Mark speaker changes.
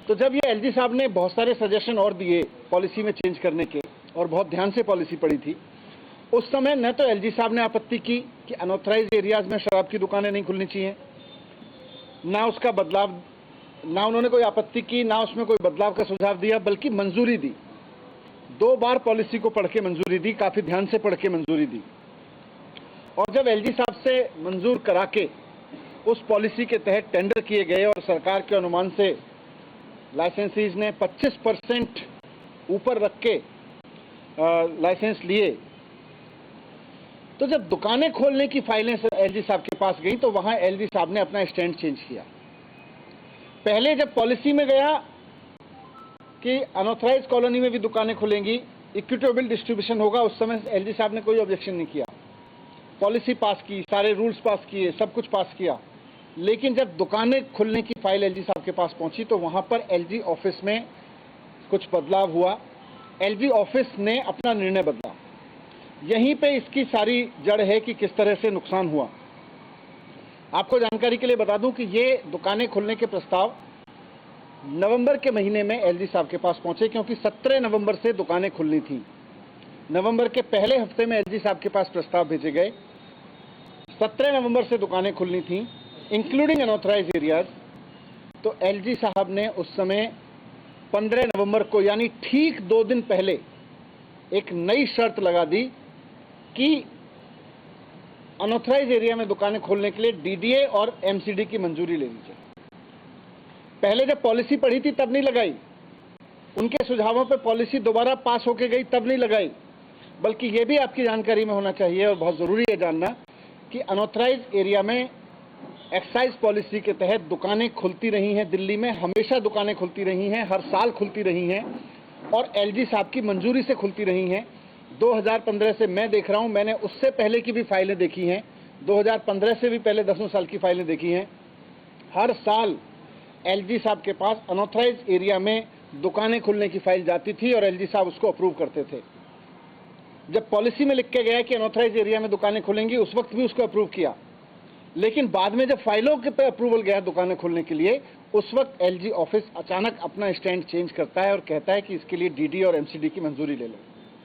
Speaker 1: तो जब ये एलजी साहब ने बहुत सारे सजेशन और दिए पॉलिसी में चेंज करने के, और बहुत ध्यान से पॉलिसी पढ़ी थी, उस समय न तो एलजी साहब ने आपत्ति की कि अनऑथराइज्ड एरियाज में शराब की दुकानें नहीं खुलनी चाहिए, ना उसका बदलाव, ना उन्होंने कोई आपत्ति की, ना उसमें कोई बदलाव का सुझाव दिया, बल्कि मंजूरी दी। 2 बार पॉलिसी को पढ़ के मंजूरी दी, काफी ध्यान से पढ़ के मंजूरी दी। और जब एलजी साहब से मंजूर करा के उस पॉलिसी के तहत टेंडर किए गए और सरकार के अनुमान से लाइसेंसीज ने 25% ऊपर रख के लाइसेंस लिए, तो जब दुकानें खोलने की फाइलें एलजी साहब के पास गई तो वहां एलजी साहब ने अपना स्टैंड चेंज किया। पहले जब पॉलिसी में गया कि अनऑथराइज कॉलोनी में भी दुकानें खुलेंगी, इक्विटेबल डिस्ट्रीब्यूशन होगा, उस समय एलजी साहब ने कोई ऑब्जेक्शन नहीं किया। पॉलिसी पास की, सारे रूल्स पास किए, सब कुछ पास किया। लेकिन जब दुकानें खुलने की फाइल एलजी साहब के पास पहुंची तो वहां पर एलजी ऑफिस में कुछ बदलाव हुआ। एलजी ऑफिस ने अपना निर्णय बदला। यहीं पे इसकी सारी जड़ है कि किस तरह से नुकसान हुआ। आपको जानकारी के लिए बता दूं कि ये दुकानें खुलने के प्रस्ताव नवंबर के महीने में एलजी साहब के पास पहुंचे, क्योंकि 17 नवंबर से दुकानें खुलनी थी। नवंबर के पहले हफ्ते में एलजी साहब के पास प्रस्ताव भेजे गए। 17 नवंबर से दुकानें खुलनी थी, इंक्लूडिंग अनऑथराइज्ड एरियाज। तो एलजी साहब ने उस समय 15 नवंबर को, यानी ठीक 2 दिन पहले, एक नई शर्त लगा दी कि अनऑथराइज्ड एरिया में दुकानें खोलने के लिए डीडीए और एमसीडी की मंजूरी लेनी चाहिए। पहले जब पॉलिसी पढ़ी थी तब नहीं लगाई, उनके सुझावों पे पॉलिसी दोबारा पास होके गई तब नहीं लगाई। बल्कि ये भी आपकी जानकारी में होना चाहिए और बहुत जरूरी है जानना कि अनऑथराइज्ड एरिया में एक्साइज पॉलिसी के तहत दुकानें खुलती रही हैं। दिल्ली में हमेशा दुकानें खुलती रही हैं, हर साल खुलती रही हैं और एलजी साहब की मंजूरी से खुलती रही हैं। 2015 से मैं देख रहा हूं, मैंने उससे पहले की भी फाइलें देखी हैं, 2015 से भी पहले 10 साल की फाइलें देखी हैं। हर साल एलजी साहब के पास अनऑथराइज्ड एरिया में दुकानें खुलने की फाइल जाती थी और एलजी साहब उसको अप्रूव करते थे। जब पॉलिसी में लिख के गया कि अनऑथराइज्ड एरिया में दुकानें खुलेंगी, उस वक्त भी उसको अप्रूव किया। लेकिन बाद में जब फाइलों के पे अप्रूवल गया दुकानें खोलने के लिए, उस वक्त एलजी ऑफिस अचानक अपना स्टैंड चेंज करता है और कहता है कि इसके लिए डीडी और एमसीडी की मंजूरी ले लो।